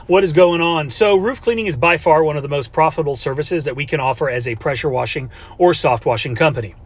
What is going on? So roof cleaning is by far one of the most profitable services that we can offer as a pressure washing or soft washing company.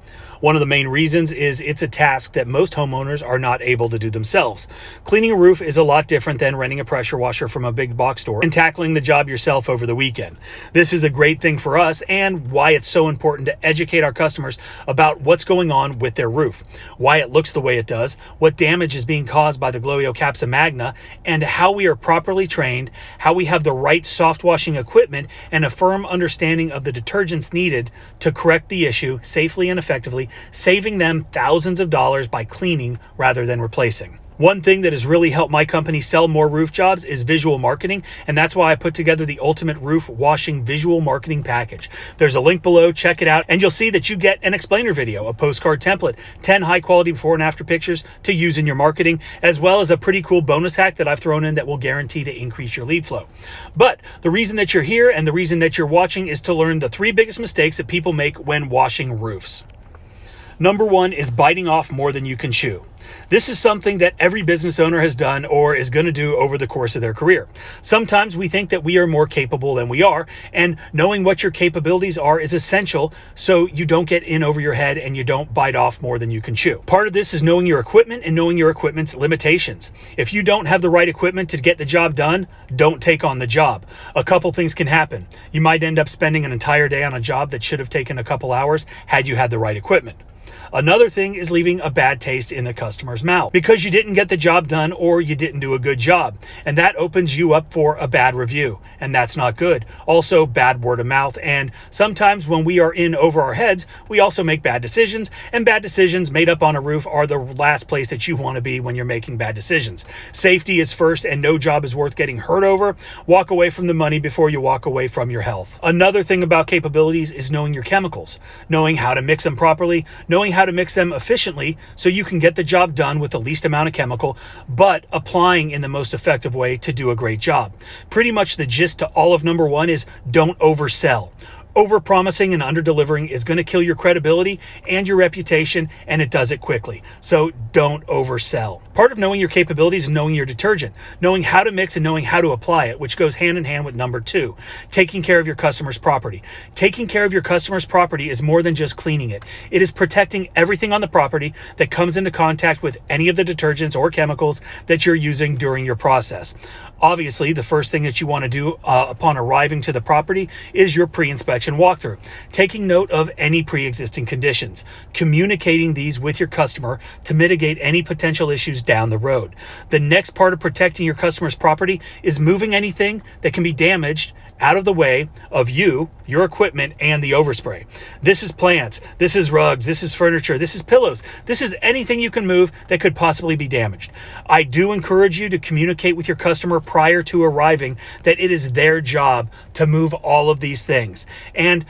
One of the main reasons is it's a task that most homeowners are not able to do themselves. Cleaning a roof is a lot different than renting a pressure washer from a big box store and tackling the job yourself over the weekend. This is a great thing for us and why it's so important to educate our customers about what's going on with their roof, why it looks the way it does, what damage is being caused by the Gloeocapsa magna, and how we are properly trained, how we have the right soft washing equipment, and a firm understanding of the detergents needed to correct the issue safely and effectively, saving them thousands of dollars by cleaning rather than replacing. One thing that has really helped my company sell more roof jobs is visual marketing, and that's why I put together the ultimate roof washing visual marketing package. There's a link below, check it out, and you'll see that you get an explainer video, a postcard template, 10 high quality before and after pictures to use in your marketing, as well as a pretty cool bonus hack that I've thrown in that will guarantee to increase your lead flow. But the reason that you're here and the reason that you're watching is to learn the 3 biggest mistakes that people make when washing roofs. Number 1 is biting off more than you can chew. This is something that every business owner has done or is going to do over the course of their career. Sometimes we think that we are more capable than we are, and knowing what your capabilities are is essential so you don't get in over your head and you don't bite off more than you can chew. Part of this is knowing your equipment and knowing your equipment's limitations. If you don't have the right equipment to get the job done, don't take on the job. A couple things can happen. You might end up spending an entire day on a job that should have taken a couple hours had you had the right equipment. Another thing is leaving a bad taste in the customer's mouth because you didn't get the job done or you didn't do a good job. And that opens you up for a bad review, and that's not good. Also, bad word of mouth. And sometimes when we are in over our heads, we also make bad decisions, and bad decisions made up on a roof are the last place that you want to be when you're making bad decisions. Safety is first, and no job is worth getting hurt over. Walk away from the money before you walk away from your health. Another thing about capabilities is knowing your chemicals, knowing how to mix them properly, knowing how to mix them efficiently so you can get the job done with the least amount of chemical, but applying in the most effective way to do a great job. Pretty much the gist to all of number 1 is don't oversell. Over-promising and under-delivering is going to kill your credibility and your reputation, and it does it quickly. So don't oversell. Part of knowing your capabilities is knowing your detergent, knowing how to mix and knowing how to apply it, which goes hand in hand with number 2, taking care of your customer's property. Taking care of your customer's property is more than just cleaning it. It is protecting everything on the property that comes into contact with any of the detergents or chemicals that you're using during your process. Obviously, the first thing that you want to do upon arriving to the property is your pre-inspection walkthrough, taking note of any pre-existing conditions, communicating these with your customer to mitigate any potential issues down the road. The next part of protecting your customer's property is moving anything that can be damaged out of the way of you, your equipment, and the overspray. This is plants, this is rugs, this is furniture, this is pillows, this is anything you can move that could possibly be damaged. I do encourage you to communicate with your customer prior to arriving that it is their job to move all of these things. And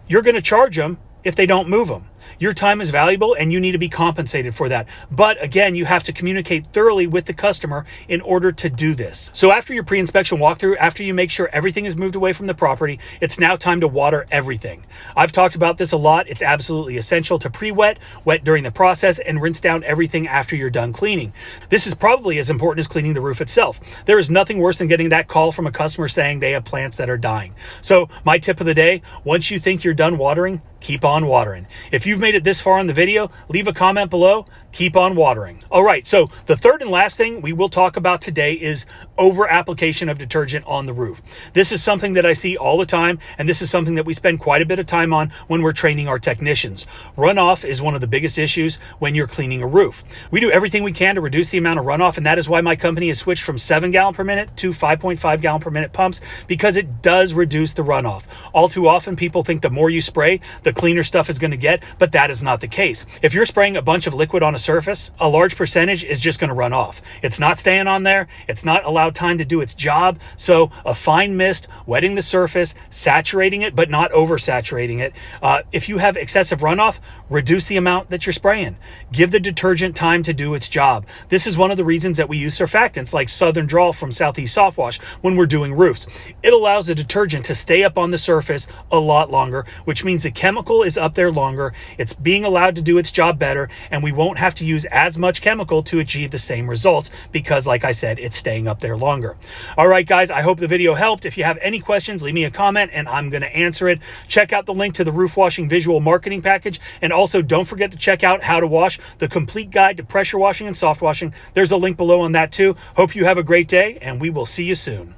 you're going to charge them if they don't move them. Your time is valuable and you need to be compensated for that. But again, you have to communicate thoroughly with the customer in order to do this. So after your pre-inspection walkthrough, after you make sure everything is moved away from the property, it's now time to water everything. I've talked about this a lot. It's absolutely essential to pre-wet, wet during the process, and rinse down everything after you're done cleaning. This is probably as important as cleaning the roof itself. There is nothing worse than getting that call from a customer saying they have plants that are dying. So my tip of the day, once you think you're done watering, keep on watering. If you've made it this far in the video, leave a comment below. Keep on watering. All right, so the third and last thing we will talk about today is over application of detergent on the roof. This is something that I see all the time, and this is something that we spend quite a bit of time on when we're training our technicians. Runoff is one of the biggest issues when you're cleaning a roof. We do everything we can to reduce the amount of runoff, and that is why my company has switched from 7 gallon per minute to 5.5 gallon per minute pumps, because it does reduce the runoff. All too often people think the more you spray, the cleaner stuff is going to get, but that is not the case. If you're spraying a bunch of liquid on a surface, a large percentage is just going to run off. It's not staying on there. It's not allowed time to do its job. So a fine mist, wetting the surface, saturating it, but not oversaturating it. If you have excessive runoff, reduce the amount that you're spraying. Give the detergent time to do its job. This is one of the reasons that we use surfactants like Southern Draw from Southeast Soft Wash when we're doing roofs. It allows the detergent to stay up on the surface a lot longer, which means the chemical is up there longer It's being allowed to do its job better, and we won't have to use as much chemical to achieve the same results because, like I said, it's staying up there longer. All right, guys, I hope the video helped. If you have any questions, leave me a comment and I'm going to answer it. Check out the link to the roof washing visual marketing package, and also don't forget to check out How to Wash, the complete guide to pressure washing and soft washing. There's a link below on that too. Hope you have a great day, and we will see you soon.